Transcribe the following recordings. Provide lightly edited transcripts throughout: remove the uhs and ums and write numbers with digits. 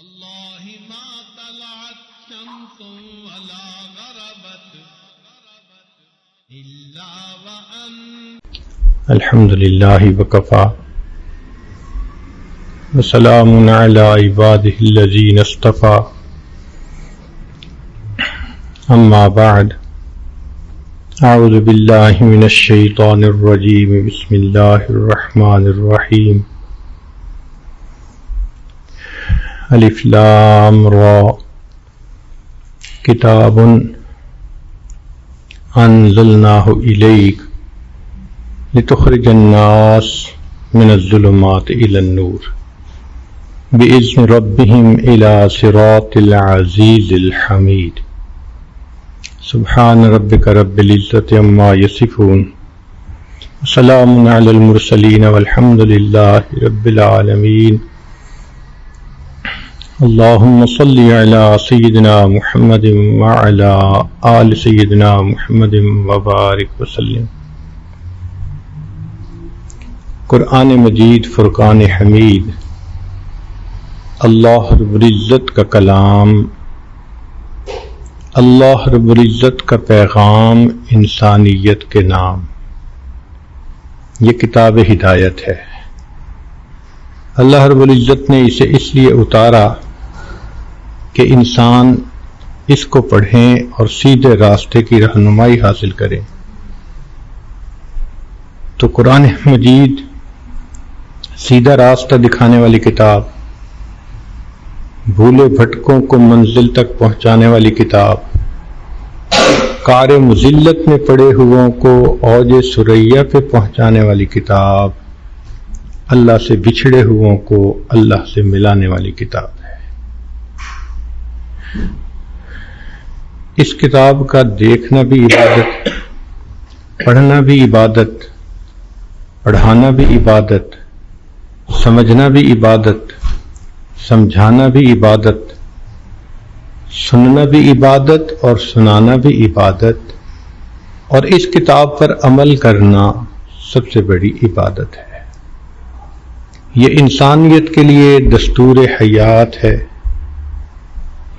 والله ما طلعت شمس ولا غربت إلا وأنت الحمد لله وكفى وسلام على عباده الذين اصطفى أما بعد أعوذ بالله من الشيطان الرجيم بسم الله الرحمن الرحيم الف لام را کتاب انزلناه إليك لتخرج الناس من الظلمات إلى النور بإذن ربهم إلى صراط العزيز الحميد سبحان ربك رب العزة عما يصفون وسلام على المرسلين والحمد لله رب العالمين اللهم صل على سيدنا محمد وعلى آل سيدنا محمد وبارك وسلم. قرآن مجید فرقان حمید اللہ رب العزت کا کلام، اللہ رب العزت کا پیغام انسانیت کے نام. یہ کتاب ہدایت ہے. اللہ رب العزت نے اسے اس لیے اتارا کہ انسان اس کو پڑھیں اور سیدھے راستے کی رہنمائی حاصل کریں. تو قرآن مجید سیدھا راستہ دکھانے والی کتاب، بھولے بھٹکوں کو منزل تک پہنچانے والی کتاب، کار مذلت میں پڑے ہوئوں کو اوج ثریا پہ پہنچانے والی کتاب، اللہ سے بچھڑے ہوئوں کو اللہ سے ملانے والی کتاب ہے. اس کتاب کا دیکھنا بھی عبادت، پڑھنا بھی عبادت، پڑھانا بھی عبادت، سمجھنا بھی عبادت، سمجھانا بھی عبادت، سننا بھی عبادت اور سنانا بھی عبادت، اور اس کتاب پر عمل کرنا سب سے بڑی عبادت ہے. یہ انسانیت کے لیے دستور حیات ہے،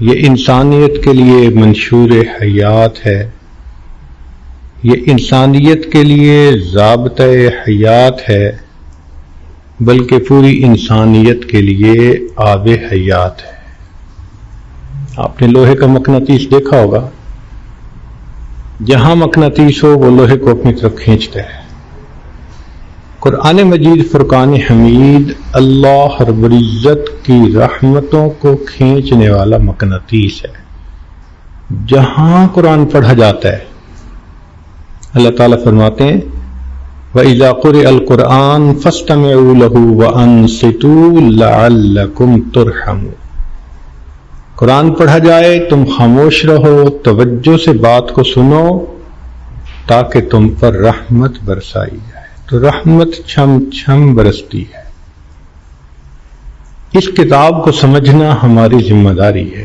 یہ انسانیت کے لیے منشور حیات ہے، یہ انسانیت کے لیے ضابطۂ حیات ہے، بلکہ پوری انسانیت کے لیے آب حیات ہے. آپ نے لوہے کا مقناطیس دیکھا ہوگا، جہاں مقناطیس ہو وہ لوہے کو اپنی طرف کھینچتا ہے. قرآن مجید فرقان حمید اللہ رب العزت کی رحمتوں کو کھینچنے والا مقناطیس ہے. جہاں قرآن پڑھا جاتا ہے اللہ تعالیٰ فرماتے ہیں وَإِذَا قُرِئَ الْقُرْآنُ فَاسْتَمِعُوا لَهُ وَأَنصِتُوا لَعَلَّكُمْ تُرْحَمُونَ. قرآن پڑھا جائے تم خاموش رہو، توجہ سے بات کو سنو تاکہ تم پر رحمت برسائی جائے. تو رحمت چھم چھم برستی ہے. اس کتاب کو سمجھنا ہماری ذمہ داری ہے.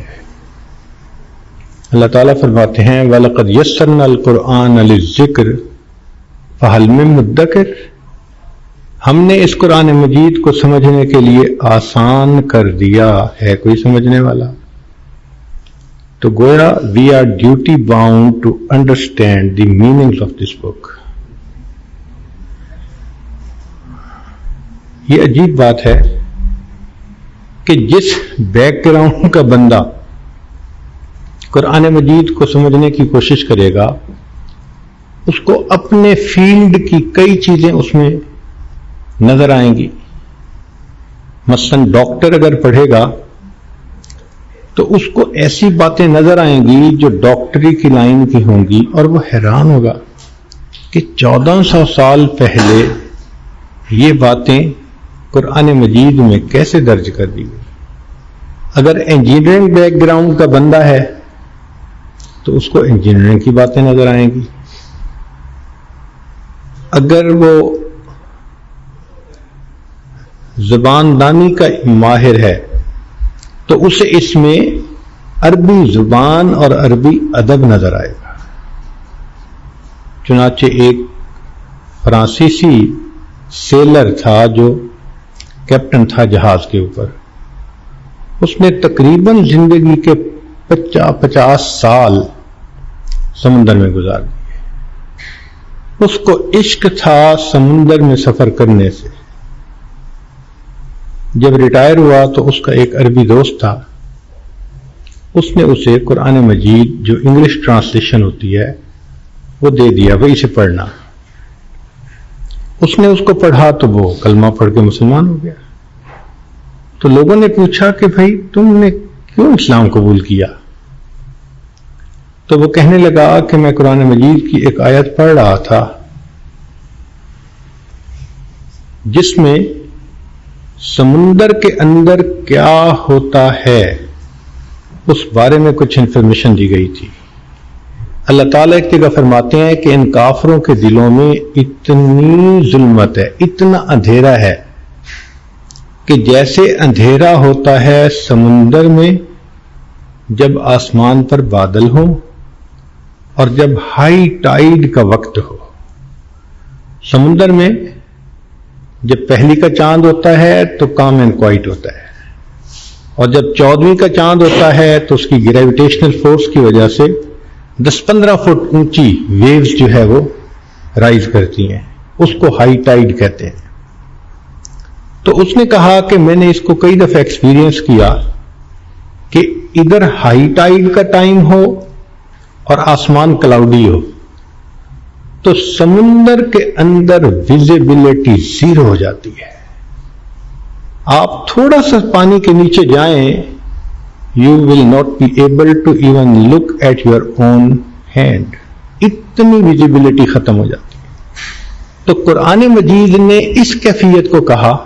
اللہ تعالیٰ فرماتے ہیں وَلَقَدْ يَسَّرْنَا الْقُرْآنَ لِلذِّكْرِ فَهَلْ مِن مُدَّكِرٍ. ہم نے اس قرآن مجید کو سمجھنے کے لیے آسان کر دیا، ہے کوئی سمجھنے والا؟ تو گویا we are duty bound to understand the meanings of this book. یہ عجیب بات ہے کہ جس بیک گراؤنڈ کا بندہ قرآن مجید کو سمجھنے کی کوشش کرے گا، اس کو اپنے فیلڈ کی کئی چیزیں اس میں نظر آئیں گی. مثلا ڈاکٹر اگر پڑھے گا تو اس کو ایسی باتیں نظر آئیں گی جو ڈاکٹری کی لائن کی ہوں گی، اور وہ حیران ہوگا کہ 1400 سال پہلے یہ باتیں قرآن مجید میں کیسے درج کر دی گئی. اگر انجینئرنگ بیک گراؤنڈ کا بندہ ہے تو اس کو انجینئرنگ کی باتیں نظر آئیں گی. اگر وہ زبان دانی کا ماہر ہے تو اسے اس میں عربی زبان اور عربی ادب نظر آئے گا. چنانچہ ایک فرانسیسی سیلر تھا جو کیپٹن تھا جہاز کے اوپر، اس نے تقریباً زندگی کے 50 سال سمندر میں گزار دیے. اس کو عشق تھا سمندر میں سفر کرنے سے. جب ریٹائر ہوا تو اس کا ایک عربی دوست تھا، اس نے اسے قرآن مجید جو انگلش ٹرانسلیشن ہوتی ہے وہ دے دیا، وہی سے پڑھنا. اس نے اس کو پڑھا تو وہ کلمہ پڑھ کے مسلمان ہو گیا. تو لوگوں نے پوچھا کہ بھائی تم نے کیوں اسلام قبول کیا؟ تو وہ کہنے لگا کہ میں قرآن مجید کی ایک آیت پڑھ رہا تھا جس میں سمندر کے اندر کیا ہوتا ہے اس بارے میں کچھ انفارمیشن دی گئی تھی. اللہ تعالیٰ ایک جگہ فرماتے ہیں کہ ان کافروں کے دلوں میں اتنی ظلمت ہے، اتنا اندھیرا ہے کہ جیسے اندھیرا ہوتا ہے سمندر میں جب آسمان پر بادل ہوں اور جب ہائی ٹائیڈ کا وقت ہو. سمندر میں جب پہلی کا چاند ہوتا ہے تو کام اینڈ کوائٹ ہوتا ہے، اور جب 14ویں کا چاند ہوتا ہے تو اس کی گریویٹیشنل فورس کی وجہ سے 10-15 فٹ اونچی ویوز جو ہے وہ رائز کرتی ہیں، اس کو ہائی ٹائیڈ کہتے ہیں. تو اس نے کہا کہ میں نے اس کو کئی دفعہ ایکسپیرینس کیا کہ ادھر ہائی ٹائیڈ کا ٹائم ہو اور آسمان کلاؤڈی ہو تو سمندر کے اندر ویزیبلٹی زیرو ہو جاتی ہے. آپ تھوڑا سا پانی کے نیچے جائیں، you will not be able to even look at your own hand, اتنی ویزیبلٹی ختم ہو جاتی ہے. تو قرآن مجید نے اس کیفیت کو کہا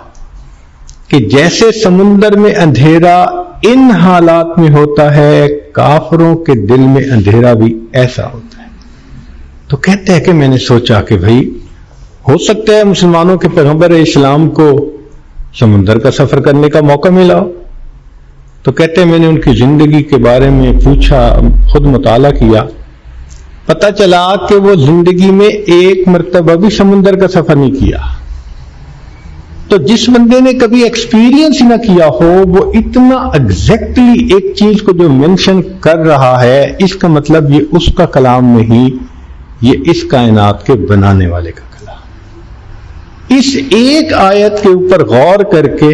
کہ جیسے سمندر میں اندھیرا ان حالات میں ہوتا ہے، کافروں کے دل میں اندھیرا بھی ایسا ہوتا ہے. تو کہتے ہیں کہ میں نے سوچا کہ بھائی ہو سکتا ہے مسلمانوں کے پیغمبر اسلام کو سمندر کا سفر کرنے کا موقع ملا. تو کہتے ہیں میں نے ان کی زندگی کے بارے میں پوچھا، خود مطالعہ کیا، پتہ چلا کہ وہ زندگی میں ایک مرتبہ بھی سمندر کا سفر نہیں کیا. تو جس بندے نے کبھی ایکسپیرینس نہ کیا ہو وہ اتنا ایگزیکٹلی ایک چیز کو جو مینشن کر رہا ہے، اس کا مطلب یہ اس کا کلام نہیں، یہ اس کائنات کے بنانے والے کا کلام. اس ایک آیت کے اوپر غور کر کے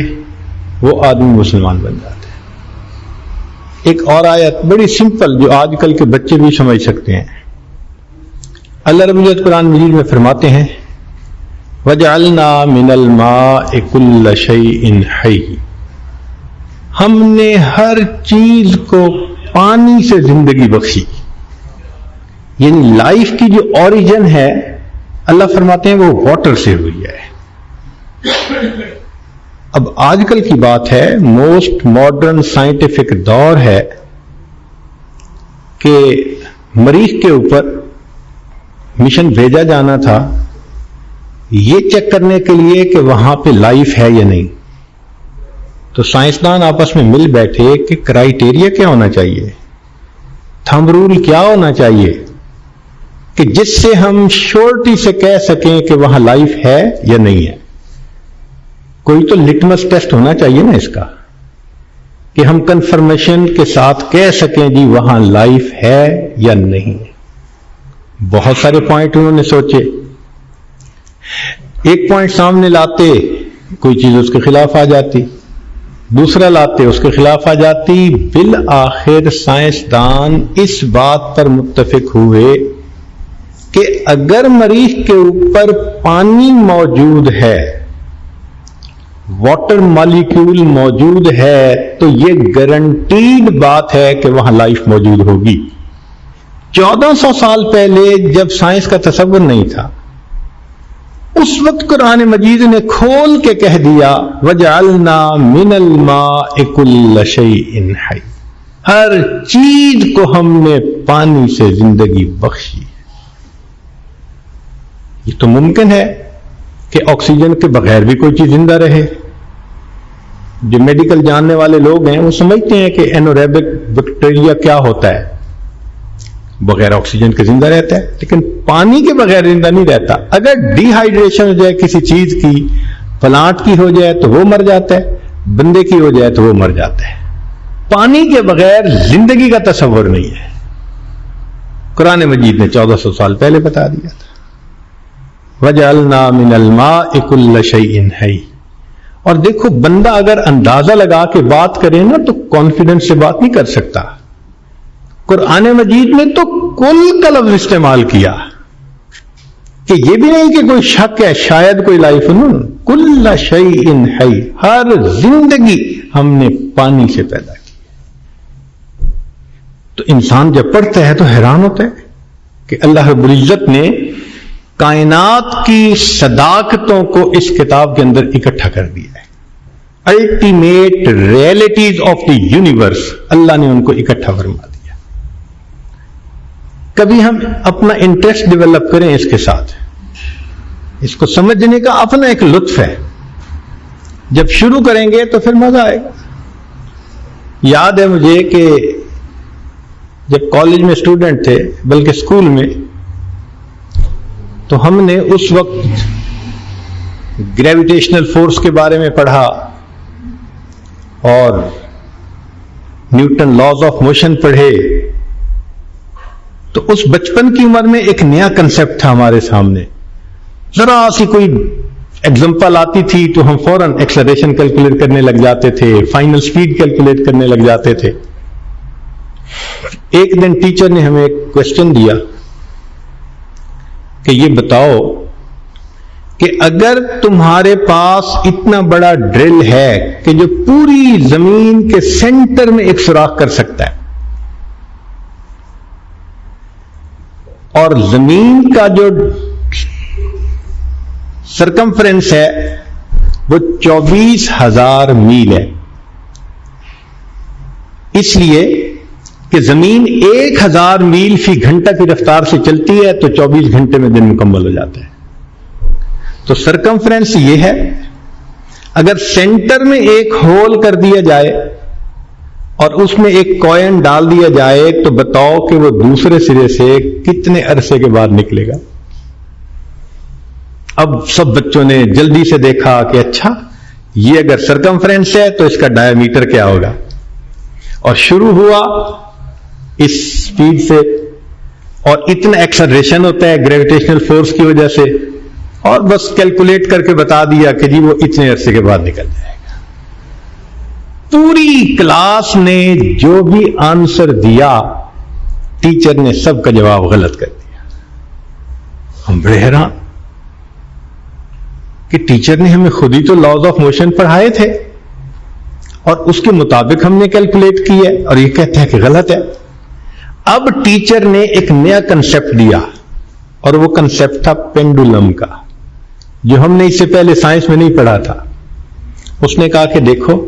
وہ آدمی مسلمان بن جاتے ہیں. ایک اور آیت بڑی سمپل جو آج کل کے بچے بھی سمجھ سکتے ہیں. اللہ رب العزت قرآن مجید میں فرماتے ہیں وَجَعَلْنَا مِنَ الْمَاءِ كُلَّ شَيْءٍ حَيٍّ، ہم نے ہر چیز کو پانی سے زندگی بخشی. یعنی لائف کی جو اوریجن ہے اللہ فرماتے ہیں وہ واٹر سے ہوئی ہے. اب آج کل کی بات ہے، موسٹ ماڈرن سائنٹیفک دور ہے کہ مریخ کے اوپر مشن بھیجا جانا تھا یہ چیک کرنے کے لیے کہ وہاں پہ لائف ہے یا نہیں. تو سائنسدان آپس میں مل بیٹھے کہ کرائیٹیریا کیا ہونا چاہیے، تھمب رول کیا ہونا چاہیے کہ جس سے ہم شورٹی سے کہہ سکیں کہ وہاں لائف ہے یا نہیں ہے. کوئی تو لٹمس ٹیسٹ ہونا چاہیے نا اس کا، کہ ہم کنفرمیشن کے ساتھ کہہ سکیں جی وہاں لائف ہے یا نہیں. بہت سارے پوائنٹ انہوں نے سوچے، ایک پوائنٹ سامنے لاتے کوئی چیز اس کے خلاف آ جاتی، دوسرا لاتے اس کے خلاف آ جاتی. بالآخر سائنسدان اس بات پر متفق ہوئے کہ اگر مریخ کے اوپر پانی موجود ہے، واٹر مالیکیول موجود ہے، تو یہ گارنٹیڈ بات ہے کہ وہاں لائف موجود ہوگی. 1400 سال پہلے جب سائنس کا تصور نہیں تھا، اس وقت قرآن مجید نے کھول کے کہہ دیا وَجَعَلْنَا مِنَ الْمَاءِ كُلَّ شَيْءٍ حَيٍّ، ہر چیز کو ہم نے پانی سے زندگی بخشی. یہ تو ممکن ہے کہ آکسیجن کے بغیر بھی کوئی چیز زندہ رہے. جو میڈیکل جاننے والے لوگ ہیں وہ سمجھتے ہیں کہ اینوریبک بیکٹیریا کیا ہوتا ہے، بغیر آکسیجن کے زندہ رہتا ہے، لیکن پانی کے بغیر زندہ نہیں رہتا. اگر ڈی ہائیڈریشن ہو جائے کسی چیز کی، پلانٹ کی ہو جائے تو وہ مر جاتا ہے، بندے کی ہو جائے تو وہ مر جاتا ہے. پانی کے بغیر زندگی کا تصور نہیں ہے. قرآن مجید نے 1400 سال پہلے بتا دیا تھا. وَجَعَلْنَا مِنَ الْمَاءِ كُلَّ شَيْءٍ حَيٍّ. اور دیکھو بندہ اگر اندازہ لگا کے بات کرے نا تو کانفیڈنس سے بات نہیں کر سکتا. قرآن مجید نے تو کل کا لفظ استعمال کیا کہ یہ بھی نہیں کہ کوئی شک ہے شاید کوئی لائف کل شیء حی، ہر زندگی ہم نے پانی سے پیدا کی. تو انسان جب پڑھتا ہے تو حیران ہوتا ہے کہ اللہ رب العزت نے کائنات کی صداقتوں کو اس کتاب کے اندر اکٹھا کر دیا ہے. Ultimate realities of the universe اللہ نے ان کو اکٹھا فرما دیا. کبھی ہم اپنا انٹرسٹ ڈیولپ کریں اس کے ساتھ، اس کو سمجھنے کا اپنا ایک لطف ہے. جب شروع کریں گے تو پھر مزہ آئے گا. یاد ہے مجھے کہ جب کالج میں اسٹوڈنٹ تھے، بلکہ اسکول میں، تو ہم نے اس وقت گریویٹیشنل فورس کے بارے میں پڑھا اور نیوٹن لاز آف موشن پڑھے. تو اس بچپن کی عمر میں ایک نیا کنسپٹ تھا ہمارے سامنے. ذرا سی کوئی ایگزامپل آتی تھی تو ہم فوراً ایکسلریشن کیلکولیٹ کرنے لگ جاتے تھے، فائنل سپیڈ کیلکولیٹ کرنے لگ جاتے تھے. ایک دن ٹیچر نے ہمیں ایک کوشچن دیا کہ یہ بتاؤ کہ اگر تمہارے پاس اتنا بڑا ڈرل ہے کہ جو پوری زمین کے سینٹر میں ایک سوراخ کر سکتا ہے، اور زمین کا جو سرکمفرنس ہے وہ 24,000 میل ہے، اس لیے کہ زمین 1,000 میل فی گھنٹہ کی رفتار سے چلتی ہے تو 24 گھنٹے میں دن مکمل ہو جاتا ہے. تو سرکمفرنس یہ ہے. اگر سینٹر میں ایک ہول کر دیا جائے اور اس میں ایک کوئن ڈال دیا جائے تو بتاؤ کہ وہ دوسرے سرے سے کتنے عرصے کے بعد نکلے گا. اب سب بچوں نے جلدی سے دیکھا کہ اچھا یہ اگر سرکمفرنس ہے تو اس کا ڈایا میٹر کیا ہوگا، اور شروع ہوا اس سپیڈ سے، اور اتنا ایکسلریشن ہوتا ہے گریویٹیشنل فورس کی وجہ سے، اور بس کیلکولیٹ کر کے بتا دیا کہ جی وہ اتنے عرصے کے بعد نکل جائے گا. پوری کلاس نے جو بھی آنسر دیا ٹیچر نے سب کا جواب غلط کر دیا. ہم بڑے حیران کہ ٹیچر نے ہمیں خود ہی تو لاز آف موشن پڑھائے تھے اور اس کے مطابق ہم نے کیلکولیٹ کی ہے، اور یہ کہتے ہیں کہ غلط ہے. اب ٹیچر نے ایک نیا کنسپٹ دیا، اور وہ کنسپٹ تھا پینڈولم کا، جو ہم نے اس سے پہلے سائنس میں نہیں پڑھا تھا. اس نے کہا کہ دیکھو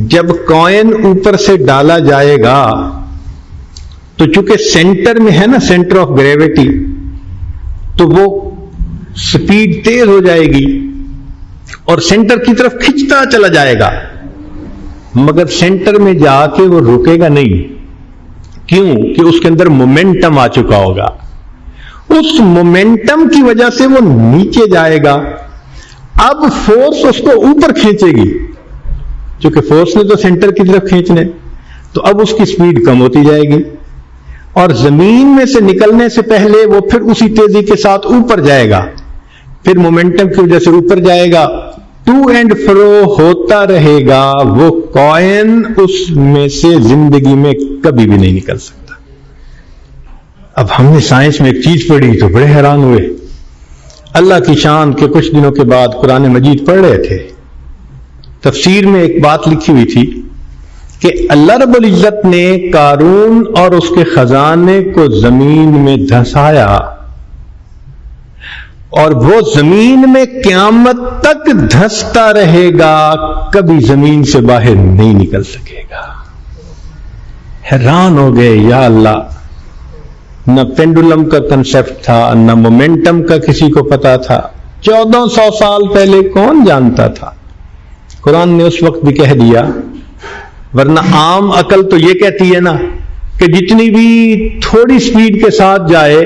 جب کوئن اوپر سے ڈالا جائے گا تو چونکہ سینٹر میں ہے نا سینٹر آف گریویٹی، تو وہ سپیڈ تیز ہو جائے گی اور سینٹر کی طرف کھنچتا چلا جائے گا، مگر سینٹر میں جا کے وہ رکے گا نہیں. کیوں؟ کہ اس کے اندر مومنٹم آ چکا ہوگا. اس مومنٹم کی وجہ سے وہ نیچے جائے گا. اب فورس اس کو اوپر کھینچے گی، چونکہ فورس نے تو سینٹر کی طرف کھینچنے، تو اب اس کی سپیڈ کم ہوتی جائے گی، اور زمین میں سے نکلنے سے پہلے وہ پھر اسی تیزی کے ساتھ اوپر جائے گا، پھر مومنٹم کی وجہ سے اوپر جائے گا، ٹو اینڈ فرو ہوتا رہے گا. وہ کوئن اس میں سے زندگی میں کبھی بھی نہیں نکل سکتا. اب ہم نے سائنس میں ایک چیز پڑھی تو بڑے حیران ہوئے. اللہ کی شان کے کچھ دنوں کے بعد قرآن مجید پڑھ رہے تھے، تفسیر میں ایک بات لکھی ہوئی تھی کہ اللہ رب العزت نے قارون اور اس کے خزانے کو زمین میں دھسایا، اور وہ زمین میں قیامت تک دھستا رہے گا، کبھی زمین سے باہر نہیں نکل سکے گا. حیران ہو گئے، یا اللہ، نہ پینڈولم کا کنسپٹ تھا، نہ مومنٹم کا کسی کو پتا تھا. 1400 سال پہلے کون جانتا تھا؟ قرآن نے اس وقت بھی کہہ دیا، ورنہ عام عقل تو یہ کہتی ہے نا کہ جتنی بھی تھوڑی سپیڈ کے ساتھ جائے،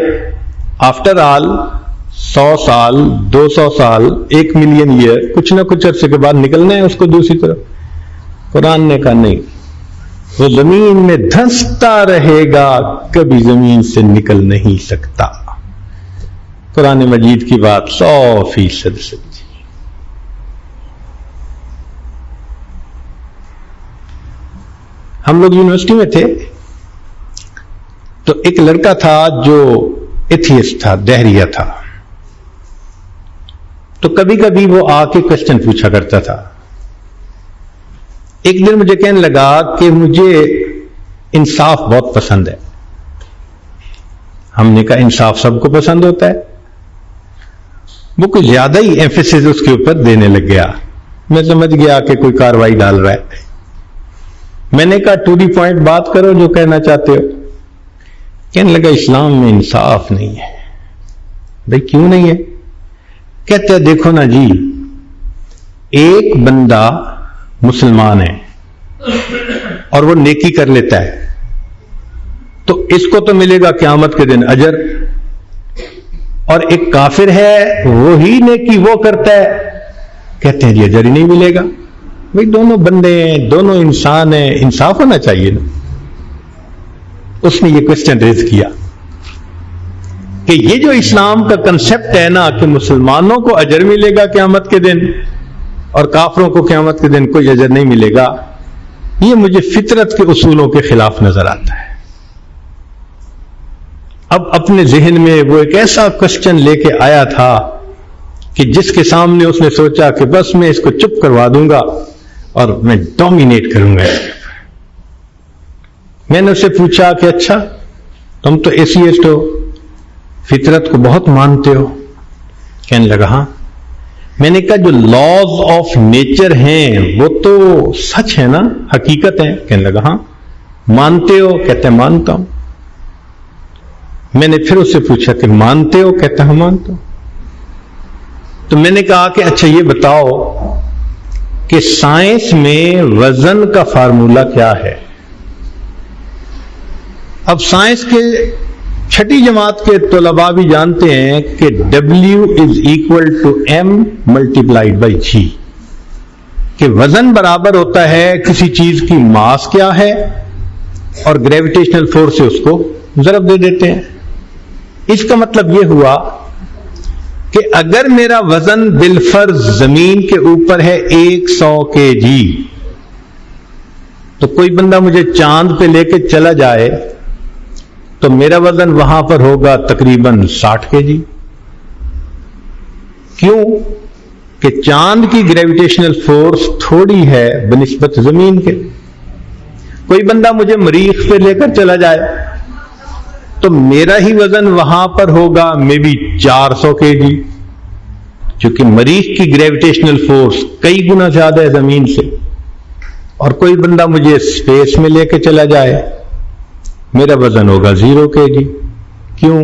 آفٹر آل 100 سال 200 سال 1 ملین ایئر کچھ نہ کچھ عرصے کے بعد نکلنا ہے اس کو دوسری طرف. قرآن نے کہا نہیں، وہ زمین میں دھنستا رہے گا، کبھی زمین سے نکل نہیں سکتا۔ قرآن مجید کی بات 100% سچی۔ ہم لوگ یونیورسٹی میں تھے تو ایک لڑکا تھا جو ایتھیسٹ تھا، دہریہ تھا، تو کبھی کبھی وہ آ کے کوشچن پوچھا کرتا تھا۔ ایک دن مجھے کہنے لگا کہ مجھے انصاف بہت پسند ہے۔ ہم نے کہا انصاف سب کو پسند ہوتا ہے۔ وہ کچھ زیادہ ہی ایمفیسس اس کے اوپر دینے لگ گیا۔ میں سمجھ گیا کہ کوئی کاروائی ڈال رہا ہے۔ میں نے کہا ٹو دی پوائنٹ بات کرو جو کہنا چاہتے ہو۔ کہنے لگا اسلام میں انصاف نہیں ہے۔ بھائی کیوں نہیں ہے؟ کہتے ہیں دیکھو نا جی، ایک بندہ مسلمان ہے اور وہ نیکی کر لیتا ہے تو اس کو تو ملے گا قیامت کے دن اجر، اور ایک کافر ہے وہی نیکی وہ کرتا ہے، کہتے ہیں جی اجر ہی نہیں ملے گا۔ بھائی دونوں بندے ہیں، دونوں انسان ہیں، انصاف ہونا چاہیے نا۔ اس نے یہ کوسچن ریز کیا کہ یہ جو اسلام کا کنسپٹ ہے نا کہ مسلمانوں کو اجر ملے گا قیامت کے دن اور کافروں کو قیامت کے دن کوئی اجر نہیں ملے گا، یہ مجھے فطرت کے اصولوں کے خلاف نظر آتا ہے۔ اب اپنے ذہن میں وہ ایک ایسا کوسچن لے کے آیا تھا کہ جس کے سامنے اس نے سوچا کہ بس میں اس کو چپ کروا دوں گا اور میں ڈومینیٹ کروں گا۔ میں نے اسے پوچھا کہ اچھا تم تو ایتھیسٹ ہو، فطرت کو بہت مانتے ہو؟ کہنے لگا ہاں۔ میں نے کہا جو لاز آف نیچر ہیں وہ تو سچ ہے نا، حقیقت ہے؟ کہنے لگا ہاں۔ مانتے ہو؟ کہتے ہیں مانتا ہوں۔ میں نے پھر اس سے پوچھا کہ مانتے ہو؟ کہتا ہوں مانتا ہوں۔ تو میں نے کہا کہ اچھا یہ بتاؤ کہ سائنس میں وزن کا فارمولہ کیا ہے؟ اب سائنس کے چھٹی جماعت کے طلباء بھی جانتے ہیں کہ W = M × G، کہ وزن برابر ہوتا ہے کسی چیز کی ماس کیا ہے اور گریویٹیشنل فورس سے اس کو ضرب دے دیتے ہیں۔ اس کا مطلب یہ ہوا کہ اگر میرا وزن بالفرض زمین کے اوپر ہے 100 kg، تو کوئی بندہ مجھے چاند پہ لے کے چلا جائے تو میرا وزن وہاں پر ہوگا تقریباً 60 kg۔ کیوں؟ کہ چاند کی گریویٹیشنل فورس تھوڑی ہے بنسبت زمین کے۔ کوئی بندہ مجھے مریخ پہ لے کر چلا جائے تو میرا ہی وزن وہاں پر ہوگا مے بی 400 kg، کیونکہ مریخ کی گریویٹیشنل فورس کئی گنا زیادہ ہے زمین سے۔ اور کوئی بندہ مجھے اسپیس میں لے کے چلا جائے، میرا وزن ہوگا 0 kg۔ کیوں؟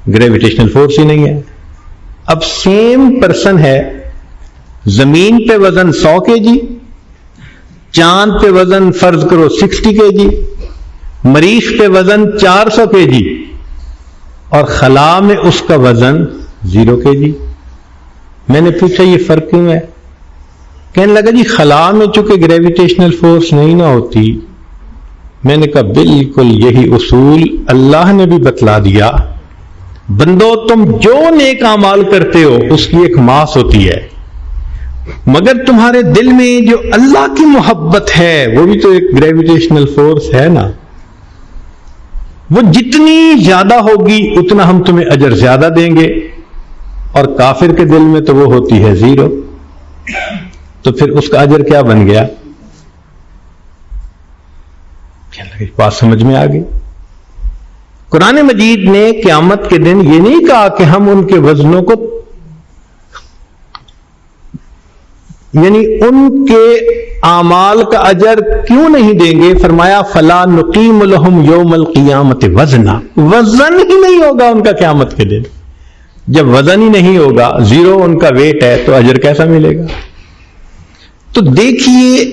گریویٹیشنل فورس ہی نہیں ہے۔ اب سیم پرسن ہے، زمین پہ وزن 100 kg، چاند پہ وزن فرض کرو 60 kg، مریخ پہ وزن 400 kg، اور خلا میں اس کا وزن 0 kg۔ میں نے پوچھا یہ فرق کیوں ہے؟ کہنے لگا جی خلا میں چونکہ گریویٹیشنل فورس نہیں نہ ہوتی۔ میں نے کہا بالکل یہی اصول اللہ نے بھی بتلا دیا۔ بندو تم جو نیک اعمال کرتے ہو اس کی ایک ماس ہوتی ہے، مگر تمہارے دل میں جو اللہ کی محبت ہے وہ بھی تو ایک گریویٹیشنل فورس ہے نا، وہ جتنی زیادہ ہوگی اتنا ہم تمہیں اجر زیادہ دیں گے، اور کافر کے دل میں تو وہ ہوتی ہے 0۔ تو پھر اس کا اجر کیا بن گیا؟ بات سمجھ میں آ گئی؟ قرآن مجید نے قیامت کے دن یہ نہیں کہا کہ ہم ان کے وزنوں کو، یعنی ان کے اعمال کا اجر کیوں نہیں دیں گے؟ فرمایا فلا نقیم لہم یوم القیامت وزنا، وزن ہی نہیں ہوگا ان کا قیامت کے دن۔ جب وزن ہی نہیں ہوگا، 0 ان کا ویٹ ہے، تو اجر کیسا ملے گا؟ تو دیکھیے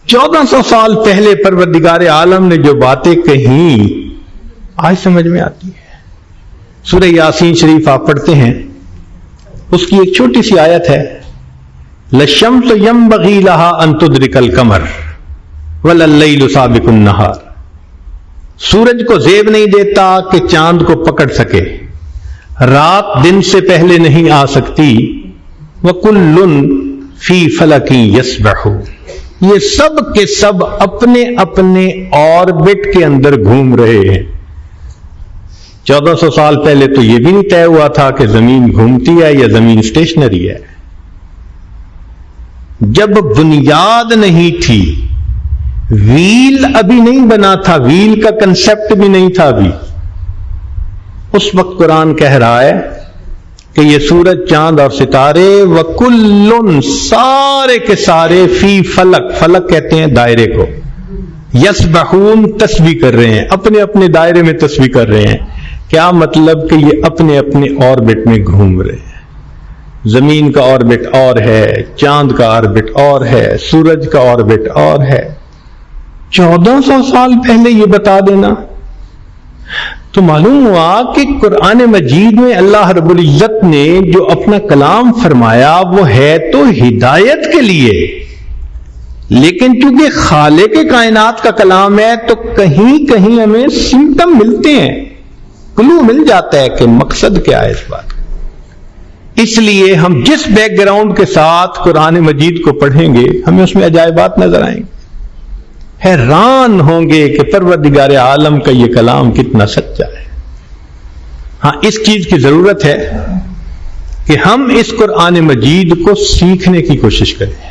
1400 سال پہلے پروردگار عالم نے جو باتیں کہیں آج سمجھ میں آتی ہے۔ سورہ یاسین شریف آپ پڑھتے ہیں، اس کی ایک چھوٹی سی آیت ہے، لَلشَّمْسُ يَنبَغِي لَهَا أَن تُدْرِكَ الْقَمَرَ، وَلَلَّيْلُ سَابِقُ النَّهَارِ، سورج کو زیب نہیں دیتا کہ چاند کو پکڑ سکے، رات دن سے پہلے نہیں آ سکتی، وَكُلٌّ فِي فَلَكٍ يَسْبَحُونَ، یہ سب کے سب اپنے اپنے آربٹ کے اندر گھوم رہے ہیں۔ 1400 سال پہلے تو یہ بھی نہیں طے ہوا تھا کہ زمین گھومتی ہے یا زمین اسٹیشنری ہے۔ جب بنیاد نہیں تھی، ویل ابھی نہیں بنا تھا، ویل کا کنسپٹ بھی نہیں تھا ابھی، اس وقت قرآن کہہ رہا ہے کہ یہ سورج، چاند اور ستارے، وَكُلٌّ، سارے کے سارے، فی فلک، فلک کہتے ہیں دائرے کو، یسبحون، تسبیح کر رہے ہیں، اپنے اپنے دائرے میں تسبیح کر رہے ہیں۔ کیا مطلب کہ یہ اپنے اپنے آربٹ میں گھوم رہے ہیں۔ زمین کا آربٹ اور ہے، چاند کا آربٹ اور ہے، سورج کا آربٹ اور ہے۔ 1400 سال پہلے یہ بتا دینا تو معلوم ہوا کہ قرآن مجید میں اللہ رب العزت نے جو اپنا کلام فرمایا وہ ہے تو ہدایت کے لیے، لیکن چونکہ خالق کائنات کا کلام ہے تو کہیں کہیں ہمیں سمٹم ملتے ہیں، کلو مل جاتا ہے کہ مقصد کیا ہے اس بات کا۔ اس لیے ہم جس بیک گراؤنڈ کے ساتھ قرآن مجید کو پڑھیں گے ہمیں اس میں عجائبات نظر آئیں گے، حیران ہوں گے کہ پروردگار عالم کا یہ کلام کتنا سچا ہے۔ ہاں، اس چیز کی ضرورت ہے کہ ہم اس قرآن مجید کو سیکھنے کی کوشش کریں۔